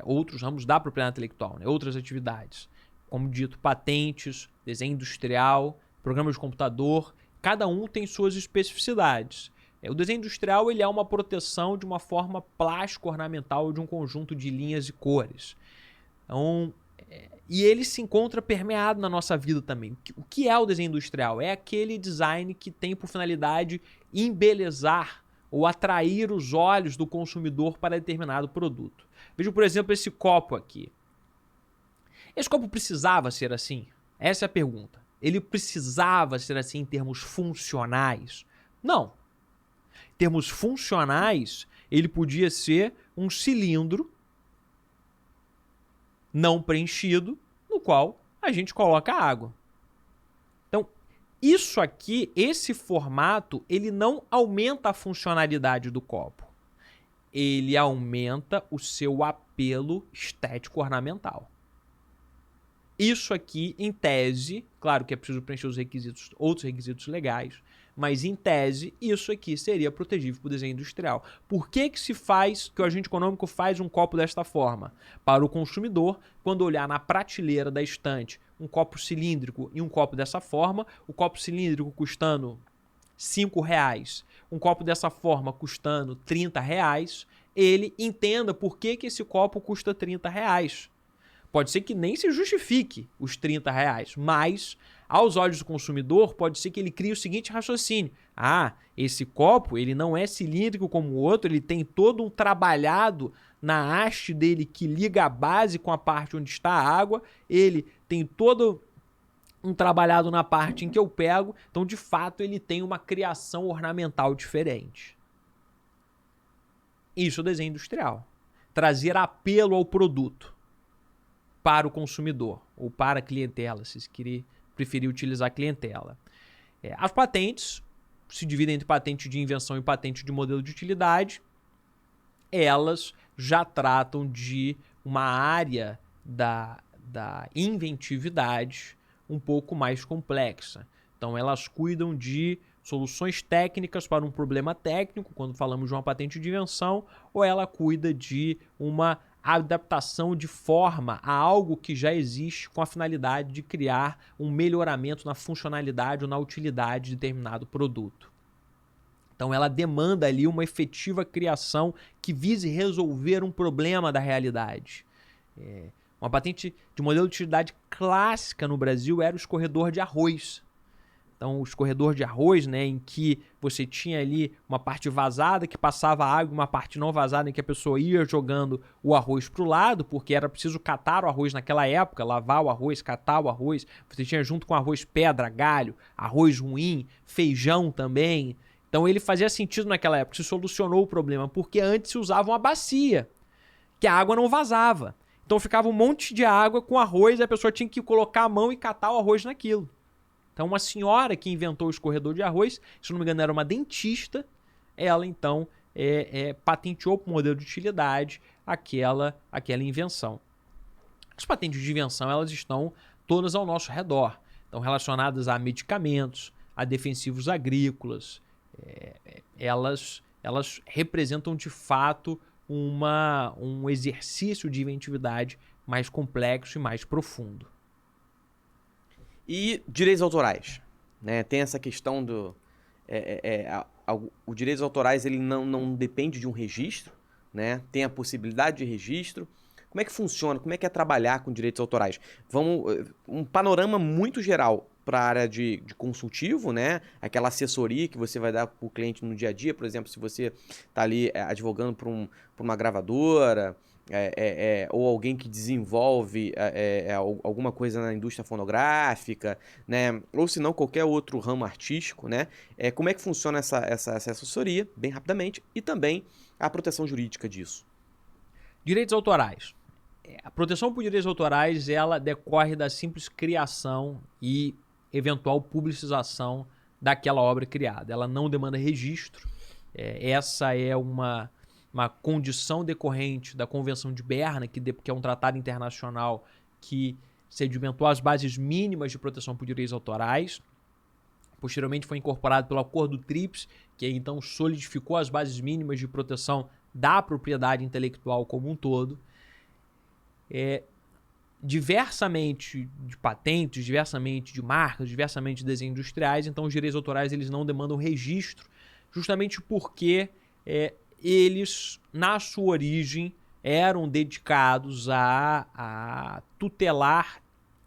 Outros ramos da propriedade intelectual, né? Outras atividades. Como dito, patentes, desenho industrial, programas de computador. Cada um tem suas especificidades. O desenho industrial ele é uma proteção de uma forma plástico-ornamental de um conjunto de linhas e cores. Então, e ele se encontra permeado na nossa vida também. O que é o desenho industrial? É aquele design que tem por finalidade embelezar ou atrair os olhos do consumidor para determinado produto. Veja, por exemplo, esse copo aqui. Esse copo precisava ser assim? Essa é a pergunta. Ele precisava ser assim em termos funcionais? Não. Em termos funcionais, ele podia ser um cilindro não preenchido, no qual a gente coloca água. Então, isso aqui, esse formato, ele não aumenta a funcionalidade do copo. Ele aumenta o seu apelo estético ornamental. Isso aqui, em tese, claro que é preciso preencher os requisitos, outros requisitos legais, mas em tese, isso aqui seria protegível para o desenho industrial. Por que o agente econômico faz um copo desta forma? Para o consumidor, quando olhar na prateleira da estante um copo cilíndrico e um copo dessa forma, o copo cilíndrico custando R$ 5,00, um copo dessa forma custando R$ 30,00, ele entenda por que esse copo custa R$ 30,00. Pode ser que nem se justifique os R$ 30,00, mas aos olhos do consumidor pode ser que ele crie o seguinte raciocínio: esse copo ele não é cilíndrico como o outro, ele tem todo um trabalhado na haste dele que liga a base com a parte onde está a água, ele tem todo um trabalhado na parte em que eu pego, então de fato ele tem uma criação ornamental diferente. Isso é o desenho industrial. Trazer apelo ao produto para o consumidor, ou para a clientela, se preferir utilizar clientela. As patentes se dividem entre patente de invenção e patente de modelo de utilidade. Elas já tratam de uma área da inventividade um pouco mais complexa. Então, elas cuidam de soluções técnicas para um problema técnico, quando falamos de uma patente de invenção, ou ela cuida de uma adaptação de forma a algo que já existe com a finalidade de criar um melhoramento na funcionalidade ou na utilidade de determinado produto. Então ela demanda ali uma efetiva criação que vise resolver um problema da realidade. Uma patente de modelo de utilidade clássica no Brasil era o escorredor de arroz. Então, o escorredor de arroz, né, em que você tinha ali uma parte vazada que passava água, uma parte não vazada em que a pessoa ia jogando o arroz para o lado, porque era preciso catar o arroz naquela época, lavar o arroz, catar o arroz. Você tinha junto com arroz pedra, galho, arroz ruim, feijão também. Então, ele fazia sentido naquela época, se solucionou o problema, porque antes se usava uma bacia, que a água não vazava. Então, ficava um monte de água com arroz e a pessoa tinha que colocar a mão e catar o arroz naquilo. Então, uma senhora que inventou o escorredor de arroz, se não me engano era uma dentista, ela então patenteou para o modelo de utilidade aquela invenção. As patentes de invenção elas estão todas ao nosso redor, estão relacionadas a medicamentos, a defensivos agrícolas. Elas representam de fato um exercício de inventividade mais complexo e mais profundo. E direitos autorais, né? Tem essa questão do... os direitos autorais ele não depende de um registro, né? Tem a possibilidade de registro. Como é que funciona? Como é que é trabalhar com direitos autorais? Um panorama muito geral para a área de consultivo, né? Aquela assessoria que você vai dar para o cliente no dia a dia, por exemplo, se você está ali advogando para uma gravadora, ou alguém que desenvolve alguma coisa na indústria fonográfica, né? Ou se não, qualquer outro ramo artístico, né? Como é que funciona essa assessoria, bem rapidamente, e também a proteção jurídica disso? Direitos autorais. A proteção por direitos autorais, ela decorre da simples criação e eventual publicização daquela obra criada. Ela não demanda registro. Essa é uma condição decorrente da Convenção de Berna, que é um tratado internacional que sedimentou as bases mínimas de proteção por direitos autorais. Posteriormente foi incorporado pelo Acordo TRIPS, que então solidificou as bases mínimas de proteção da propriedade intelectual como um todo. Diversamente de patentes, diversamente de marcas, diversamente de desenhos industriais, então os direitos autorais eles não demandam registro, justamente porque eles, na sua origem, eram dedicados a tutelar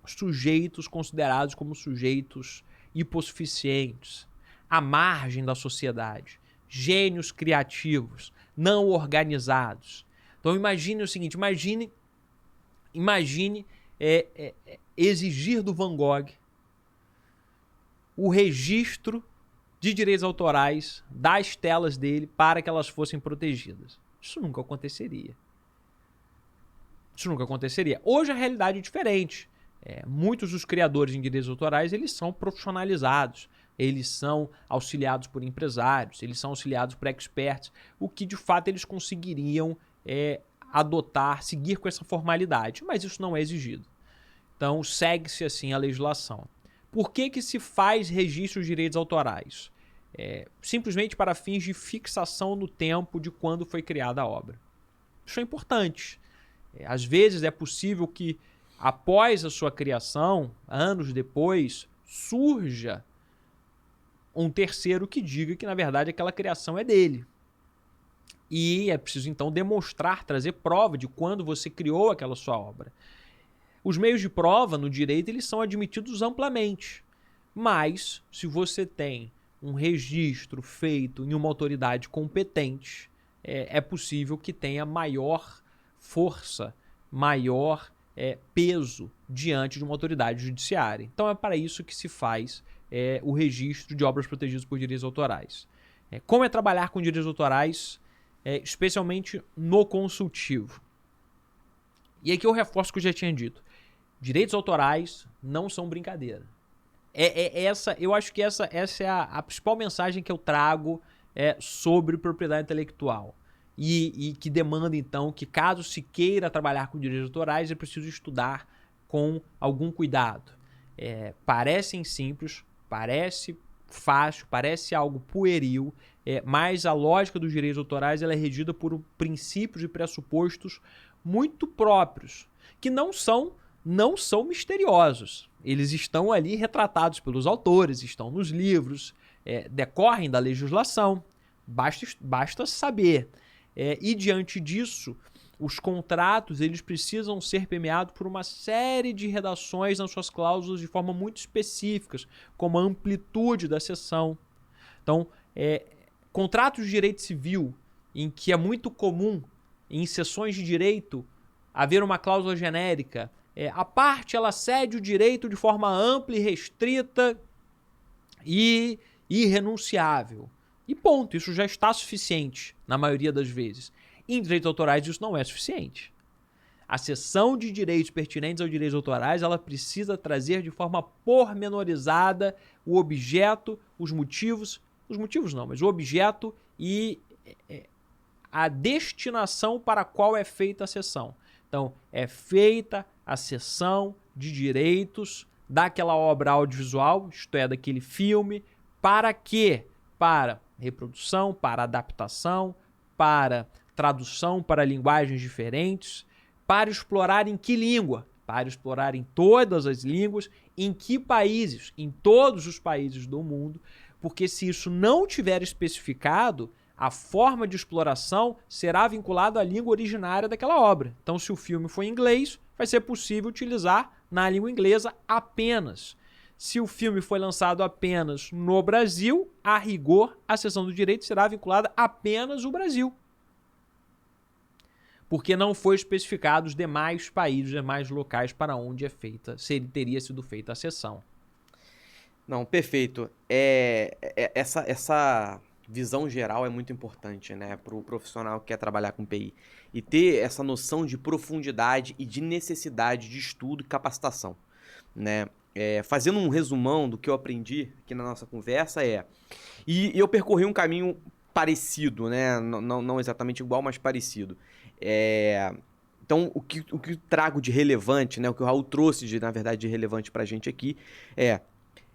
sujeitos considerados como sujeitos hipossuficientes, à margem da sociedade, gênios criativos, não organizados. Então imagine o seguinte, imagine exigir do Van Gogh o registro de direitos autorais das telas dele para que elas fossem protegidas. Isso nunca aconteceria. Hoje a realidade é diferente. Muitos dos criadores em direitos autorais eles são profissionalizados, eles são auxiliados por empresários, eles são auxiliados por experts, o que de fato eles conseguiriam seguir com essa formalidade, mas isso não é exigido. Então segue-se assim a legislação. Por que se faz registro de direitos autorais? Simplesmente para fins de fixação no tempo de quando foi criada a obra. Isso é importante. Às vezes é possível que após a sua criação, anos depois, surja um terceiro que diga que na verdade aquela criação é dele. E é preciso, então, trazer prova de quando você criou aquela sua obra. Os meios de prova no direito eles são admitidos amplamente. Mas, se você tem um registro feito em uma autoridade competente, é possível que tenha maior força, maior peso diante de uma autoridade judiciária. Então, é para isso que se faz o registro de obras protegidas por direitos autorais. Como é trabalhar com direitos autorais, especialmente no consultivo? E aqui eu reforço o que eu já tinha dito. Direitos autorais não são brincadeira. Eu acho que essa é a principal mensagem que eu trago sobre propriedade intelectual. E que demanda, então, que caso se queira trabalhar com direitos autorais, é preciso estudar com algum cuidado. Parecem simples, parece fácil, parece algo pueril, mas a lógica dos direitos autorais ela é regida por princípios e pressupostos muito próprios, que não são misteriosos. Eles estão ali retratados pelos autores, estão nos livros, decorrem da legislação, basta saber. E diante disso, os contratos eles precisam ser permeados por uma série de redações nas suas cláusulas de forma muito específicas, como a amplitude da seção. Então, contratos de direito civil, em que é muito comum, em seções de direito, haver uma cláusula genérica, a parte ela cede o direito de forma ampla e restrita e irrenunciável. E ponto, isso já está suficiente na maioria das vezes. Em direitos autorais isso não é suficiente. A seção de direitos pertinentes aos direitos autorais ela precisa trazer de forma pormenorizada o objeto, os motivos não, mas o objeto e a destinação para a qual é feita a seção. Então, é feita a seção de direitos daquela obra audiovisual, isto é, daquele filme, para quê? Para reprodução, para adaptação, para tradução para linguagens diferentes, para explorar em que língua? Para explorar em todas as línguas, em que países? Em todos os países do mundo, porque se isso não tiver especificado, a forma de exploração será vinculada à língua originária daquela obra. Então, se o filme for em inglês, vai ser possível utilizar na língua inglesa apenas. Se o filme foi lançado apenas no Brasil, a rigor, a seção do direito será vinculada apenas ao Brasil. porque não foi especificado os demais países, os demais locais para onde teria sido feita a cessão. Não, perfeito. Essa visão geral é muito importante, né, para o profissional que quer trabalhar com PI. E ter essa noção de profundidade e de necessidade de estudo e capacitação, né? Fazendo um resumão do que eu aprendi aqui na nossa conversa E eu percorri um caminho parecido, né? Não exatamente igual, mas parecido. Então, o que eu trago de relevante, né? O que o Raul trouxe, na verdade, de relevante pra gente aqui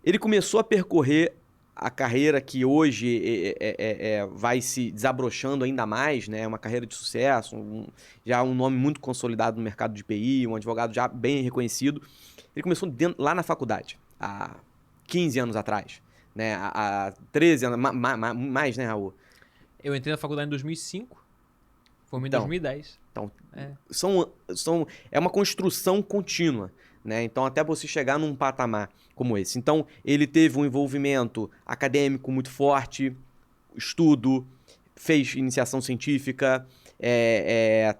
ele começou a percorrer a carreira que hoje vai se desabrochando ainda mais, né? Uma carreira de sucesso, já um nome muito consolidado no mercado de PI, um advogado já bem reconhecido. Ele começou lá na faculdade, há 15 anos atrás, né? Há 13 anos, mais, né, Raul? Eu entrei na faculdade em 2005, formei em 2010. Então, é uma construção contínua, né? Então, até você chegar num patamar como esse. Então, ele teve um envolvimento acadêmico muito forte, estudo, fez iniciação científica,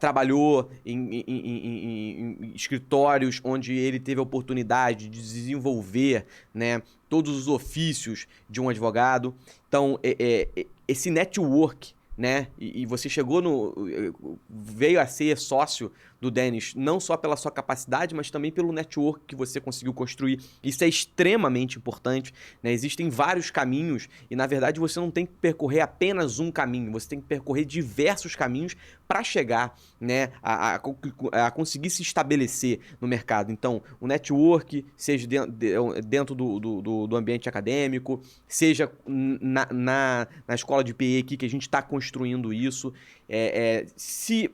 trabalhou em escritórios onde ele teve a oportunidade de desenvolver, né, todos os ofícios de um advogado. Então, esse network, né, e você veio a ser sócio do Dennis, não só pela sua capacidade, mas também pelo network que você conseguiu construir. Isso é extremamente importante, né? Existem vários caminhos e, na verdade, você não tem que percorrer apenas um caminho, você tem que percorrer diversos caminhos para chegar, né, a conseguir se estabelecer no mercado. Então, o network, seja dentro do ambiente acadêmico, seja na escola de PE aqui, que a gente está construindo isso, se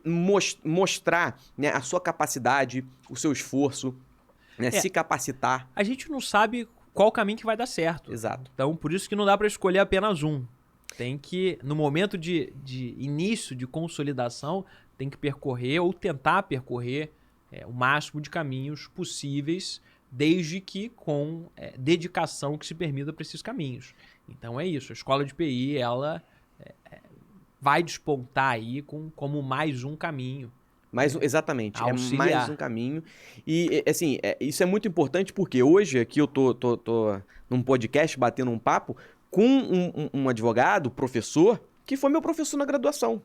mostrar, né, a sua capacidade, o seu esforço, né, se capacitar. A gente não sabe qual caminho que vai dar certo. Exato. Então, por isso que não dá para escolher apenas um. Tem que, no momento de início, de consolidação, tem que percorrer ou tentar percorrer o máximo de caminhos possíveis, desde que com dedicação que se permita para esses caminhos. Então é isso. A escola de PI, ela vai despontar aí como mais um caminho. Exatamente, auxiliar. É mais um caminho. E, assim, isso é muito importante porque hoje aqui eu tô num podcast batendo um papo com um advogado, professor, que foi meu professor na graduação,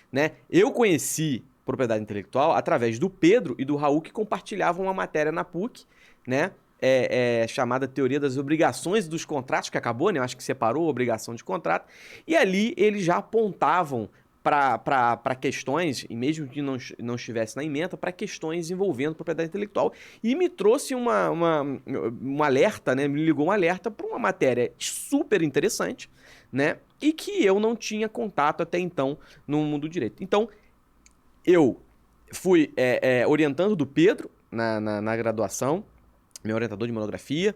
né? Eu conheci propriedade intelectual através do Pedro e do Raul, que compartilhavam uma matéria na PUC, né? Chamada Teoria das Obrigações dos Contratos, que acabou, né? Eu acho que separou a obrigação de contrato. E ali eles já apontavam para questões, e mesmo que não estivesse na ementa, para questões envolvendo propriedade intelectual. E me trouxe um alerta, né? Me ligou um alerta para uma matéria super interessante, né? E que eu não tinha contato até então no mundo do direito. Então, eu fui orientando do Pedro na graduação, meu orientador de monografia.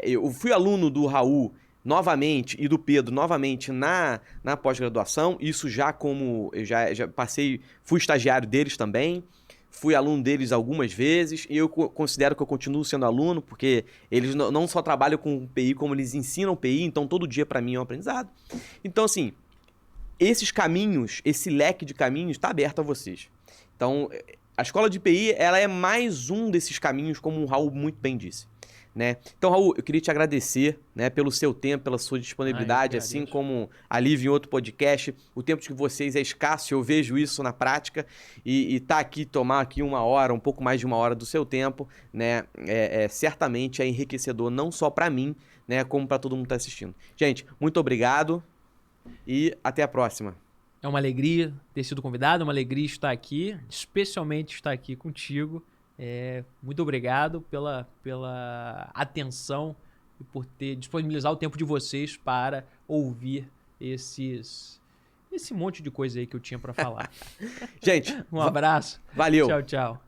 Eu fui aluno do Raul novamente e do Pedro novamente na pós-graduação. Isso já como eu já passei, fui estagiário deles também. Fui aluno deles algumas vezes e eu considero que eu continuo sendo aluno, porque eles não só trabalham com PI, como eles ensinam PI, então todo dia para mim é um aprendizado. Então, assim, esses caminhos, esse leque de caminhos está aberto a vocês. Então, a escola de PI, ela é mais um desses caminhos, como o Raul muito bem disse, né? Então, Raul, eu queria te agradecer, né, pelo seu tempo, pela sua disponibilidade, assim como a Liv em outro podcast. O tempo de vocês é escasso, eu vejo isso na prática, e tá aqui, tomar aqui uma hora, um pouco mais de uma hora do seu tempo, né, certamente é enriquecedor, não só para mim, né, como para todo mundo que tá assistindo. Gente, muito obrigado e até a próxima. É uma alegria ter sido convidado, é uma alegria estar aqui, especialmente estar aqui contigo. Muito obrigado pela atenção e por ter disponibilizado o tempo de vocês para ouvir esse monte de coisa aí que eu tinha para falar. Gente, um abraço. Valeu. Tchau, tchau.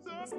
That's